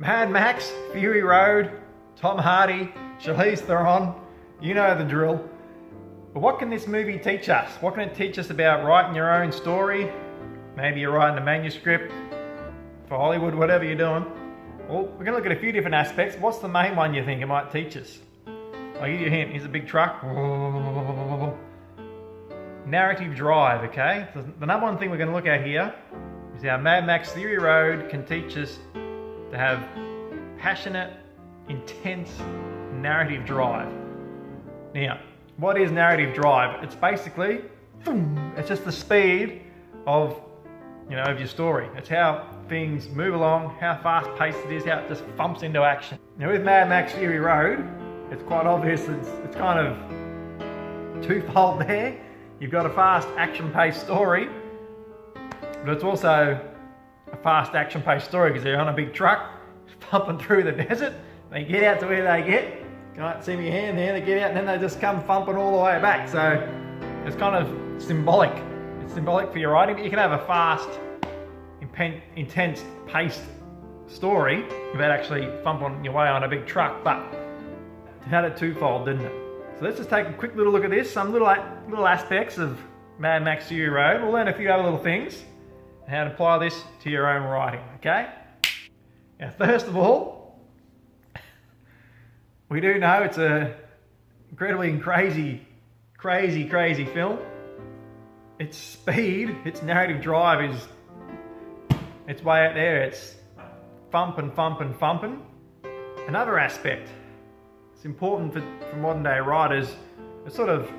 Mad Max, Fury Road, Tom Hardy, Charlize Theron, you know the drill. But what can this movie teach us? What can it teach us about writing your own story? Maybe you're writing a manuscript for Hollywood, whatever you're doing. Well, we're going to look at a few different aspects. What's the main one you think it might teach us? I'll give you a hint. Here's a big truck. Narrative drive, okay? So the number one thing we're going to look at here is how Mad Max Fury Road can teach us to have passionate, intense narrative drive. Now, what is narrative drive? It's basically, it's just the speed of your story. It's how things move along, how fast paced it is, how it just thumps into action. Now with Mad Max Fury Road, it's quite obvious it's kind of twofold there. You've got a fast action paced story, but it's also a fast action paced story because they're on a big truck thumping through the desert. They get out to where they get. Can't see my hand there. They get out and then they just come thumping all the way back. So it's kind of symbolic. It's symbolic for your writing, but you can have a fast, intense paced story without actually thumping your way on a big truck. But it had it twofold, didn't it? So let's just take a quick little look at this. Some little aspects of Mad Max Fury Road. We'll learn a few other little things and how to apply this to your own writing, okay? Now, first of all, we do know it's a incredibly crazy film. Its speed, its narrative drive is, it's way out there. It's thumping. Another aspect, it's important for modern day writers, a sort of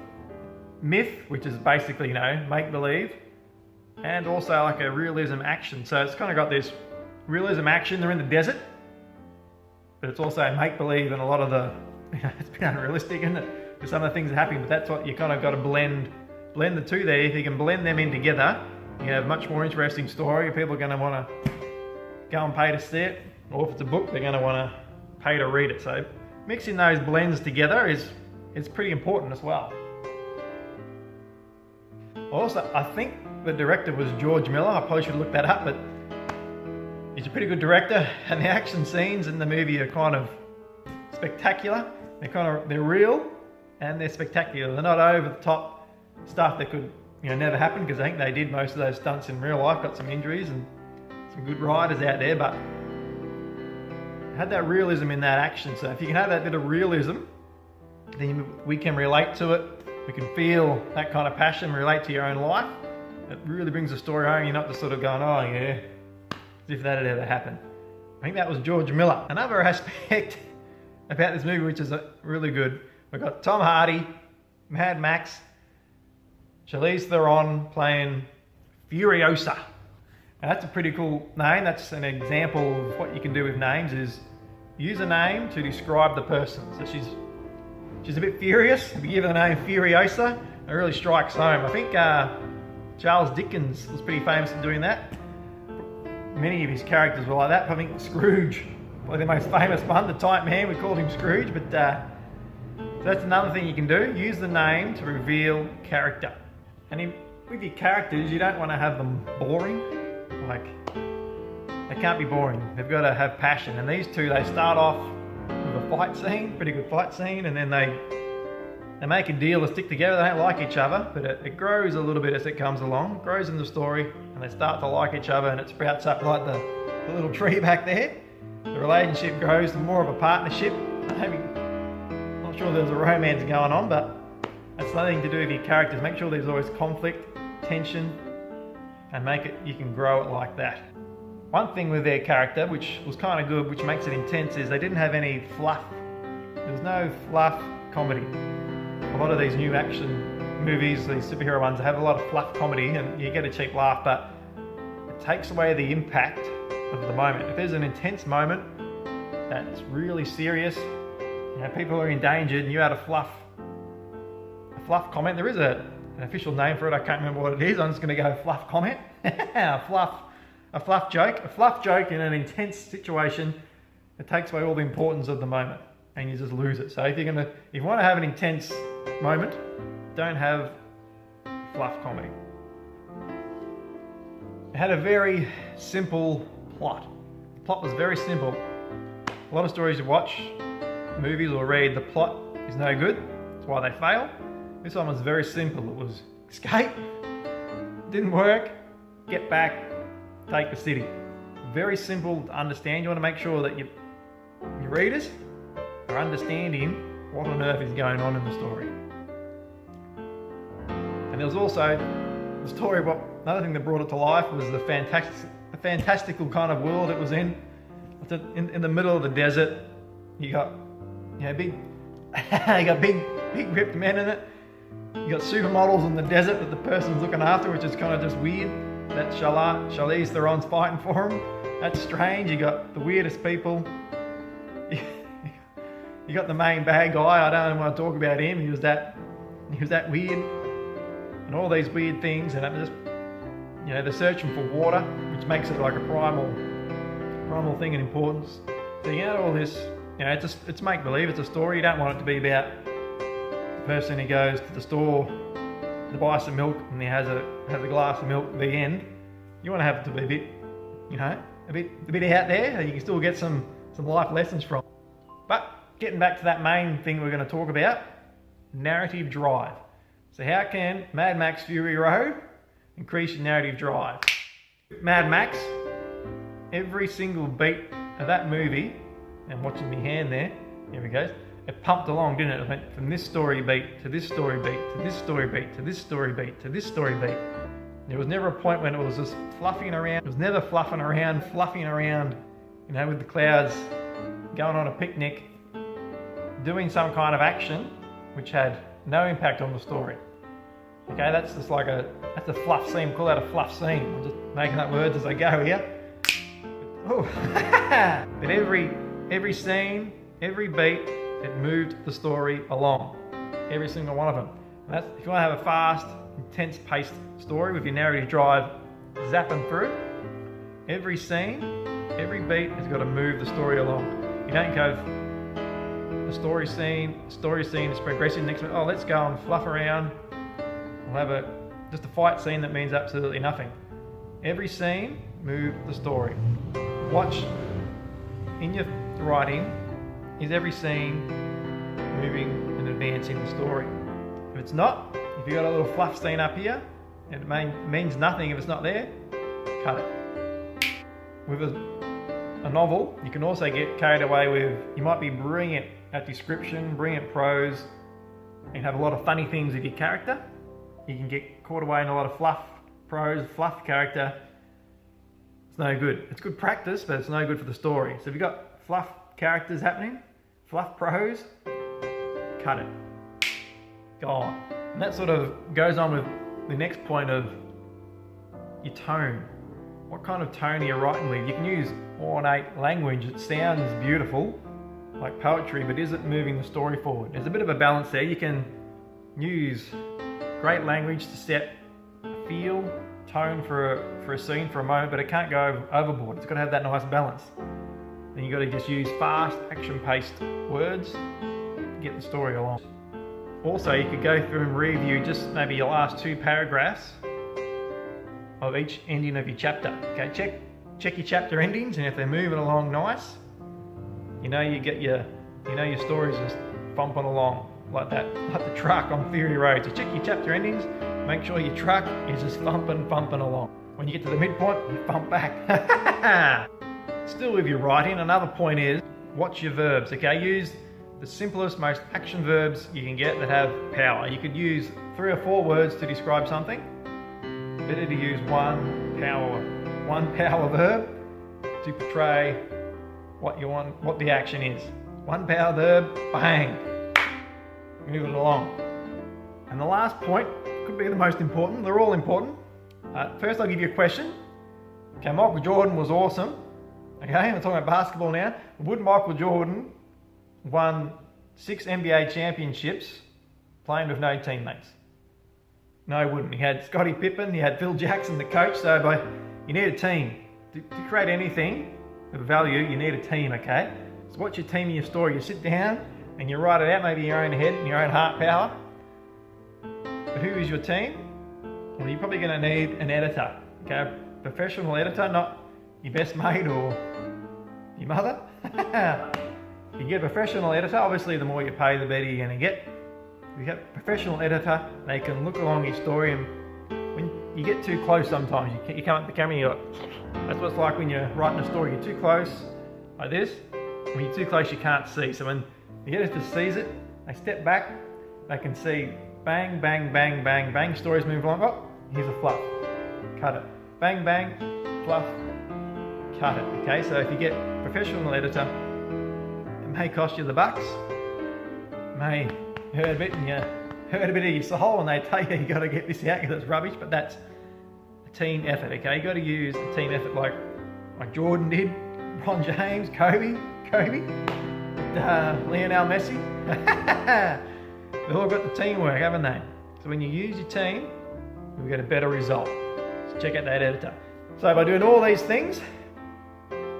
myth, which is basically, make-believe, and also like a realism action. So it's kind of got this realism action, they're in the desert, but it's also make-believe and a lot of the, it's been unrealistic, isn't it? With some of the things that happen, but that's what you kind of got to blend the two there. If you can blend them in together, you have a much more interesting story. People are going to want to go and pay to see it, or if it's a book, they're going to want to pay to read it. So mixing those blends together is pretty important as well. Also, I think the director was George Miller. I probably should look that up, but he's a pretty good director, and the action scenes in the movie are kind of spectacular. They're real and they're spectacular. They're not over the top stuff that could never happen, because I think they did most of those stunts in real life. Got some injuries and some good riders out there, but had that realism in that action. So if you can have that bit of realism, then we can relate to it. We can feel that kind of passion, relate to your own life. It really brings the story home. You're not just sort of going, oh yeah, as if that had ever happened. I think that was George Miller. Another aspect about this movie, which is really good, we've got Tom Hardy, Mad Max, Charlize Theron playing Furiosa. Now that's a pretty cool name. That's an example of what you can do with names, is use a name to describe the person. So she's a bit furious. If you give her the name Furiosa, it really strikes home. I think Charles Dickens was pretty famous for doing that. Many of his characters were like that. I think Scrooge, probably the most famous one, the tight man, we called him Scrooge. But so that's another thing you can do. Use the name to reveal character. And with your characters, you don't want to have them boring. Like, they can't be boring. They've got to have passion. And these two, they start off with a fight scene, pretty good fight scene, and then they make a deal to stick together. They don't like each other, but it grows a little bit as it comes along. It grows in the story, and they start to like each other, and it sprouts up like the little tree back there. The relationship grows to more of a partnership. I'm not sure there's a romance going on, but that's nothing to do with your characters. Make sure there's always conflict, tension, and you can grow it like that. One thing with their character, which was kind of good, which makes it intense, is they didn't have any fluff. There's no fluff comedy. A lot of these new action movies, these superhero ones, have a lot of fluff comedy and you get a cheap laugh, but it takes away the impact of the moment. If there's an intense moment that's really serious, people are endangered, and you add a fluff comment. There is an official name for it. I can't remember what it is. I'm just going to go fluff comment. a fluff joke. A fluff joke in an intense situation, it takes away all the importance of the moment, and you just lose it. So if you want to have an intense moment, don't have fluff comedy. It had a very simple plot. The plot was very simple. A lot of stories you watch, movies or read, the plot is no good. That's why they fail. This one was very simple. It was escape, didn't work, get back, take the city. Very simple to understand. You want to make sure that your readers are understanding what on earth is going on in the story. And there was also the story. Another thing that brought it to life was the fantastical kind of world it was in. In the middle of the desert, you got big ripped men in it. You got supermodels in the desert that the person's looking after, which is kind of just weird. That Charlize Theron's fighting for him. That's strange. You got the weirdest people. You got the main bad guy. I don't want to talk about him. He was that weird, and all these weird things. And it just, they're searching for water, which makes it like a primal thing in importance. So you know all this. It's make believe. It's a story. You don't want it to be about the person who goes to the store to buy some milk and he has a glass of milk at the end. You want to have it to be a bit out there that you can still get some life lessons from. But getting back to that main thing we're going to talk about, narrative drive. So how can Mad Max Fury Road increase your narrative drive? Mad Max, every single beat of that movie, and watching my hand there we go, it pumped along, didn't it? It went from this story beat to this story beat to this story beat to this story beat to this story beat. There was never a point when it was just fluffing around. It was never fluffing around with the clouds, going on a picnic, doing some kind of action which had no impact on the story. Okay, that's just like that's a fluff scene. Call that a fluff scene. I'm just making up words as I go here. Oh, but every scene, every beat, it moved the story along. Every single one of them. And that's, if you want to have a fast, intense paced story with your narrative drive zapping through, every scene, every beat has got to move the story along. You don't go a story scene is progressing next one. Oh, let's go and fluff around. We'll have just a fight scene that means absolutely nothing. Every scene, move the story. Watch in your writing, is every scene moving and advancing the story? If it's not, if you've got a little fluff scene up here, and it means nothing if it's not there, cut it. With a novel, you can also get carried away with, you might be brilliant at description, brilliant prose, and have a lot of funny things with your character. You can get caught away in a lot of fluff prose, fluff character. It's no good. It's good practice, but it's no good for the story. So if you've got fluff characters happening, fluff prose, cut it. Gone. And that sort of goes on with the next point of your tone. What kind of tone are you writing with? You can use ornate language. It sounds beautiful, like poetry, but is it moving the story forward? There's a bit of a balance there. You can use great language to set a feel, tone for a scene for a moment, but it can't go overboard. It's got to have that nice balance. Then you've got to just use fast, action-paced words to get the story along. Also, you could go through and review just maybe your last 2 paragraphs of each ending of your chapter. Okay, check your chapter endings, and if they're moving along nice, your story's just bumping along like that, like the truck on Fury Road. So check your chapter endings, make sure your truck is just bumping along. When you get to the midpoint, you bump back. Still with your writing, another point is, watch your verbs, okay? Use the simplest, most action verbs you can get that have power. You could use 3 or 4 words to describe something. Better to use one power verb to portray what you want, what the action is. One power verb, bang, move it along. And the last point could be the most important. They're all important. First, I'll give you a question. Okay, Michael Jordan was awesome. Okay, I'm talking about basketball now. Would Michael Jordan won 6 NBA championships playing with no teammates? No, he wouldn't. He had Scottie Pippen, he had Phil Jackson, the coach. So you need a team. To create anything of value, you need a team, okay? So what's your team in your story? You sit down and you write it out, maybe in your own head, in your own heart power. But who is your team? Well, you're probably going to need an editor, okay? A professional editor, not your best mate or your mother. You get a professional editor, obviously the more you pay, the better you're going to get. You get a professional editor, they can look along your story, and when you get too close sometimes, you come up the camera and you're like, that's what it's like when you're writing a story. You're too close, like this. When you're too close, you can't see. So when the editor sees it, they step back, they can see bang, bang, bang, bang, bang, stories move along. Oh, here's a fluff, cut it. Bang, bang, fluff, cut it. Okay, so if you get a professional editor, it may cost you the bucks, may hurt a bit, and you hurt a bit of your soul, and they tell you got to get this out because it's rubbish, but that's a team effort, okay? You got to use a team effort like Jordan did, Ron James, Kobe, Lionel Messi. They've all got the teamwork, haven't they? So when you use your team, you'll get a better result. So check out that editor. So by doing all these things,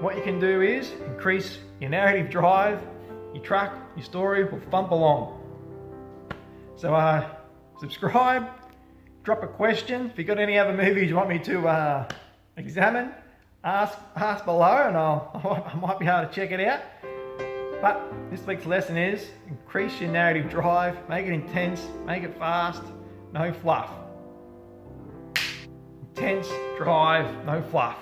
what you can do is increase your narrative drive, your truck, your story will thump along. So subscribe, drop a question. If you've got any other movies you want me to examine, ask below, and I might be able to check it out. But this week's lesson is increase your narrative drive, make it intense, make it fast, no fluff. Intense drive, no fluff.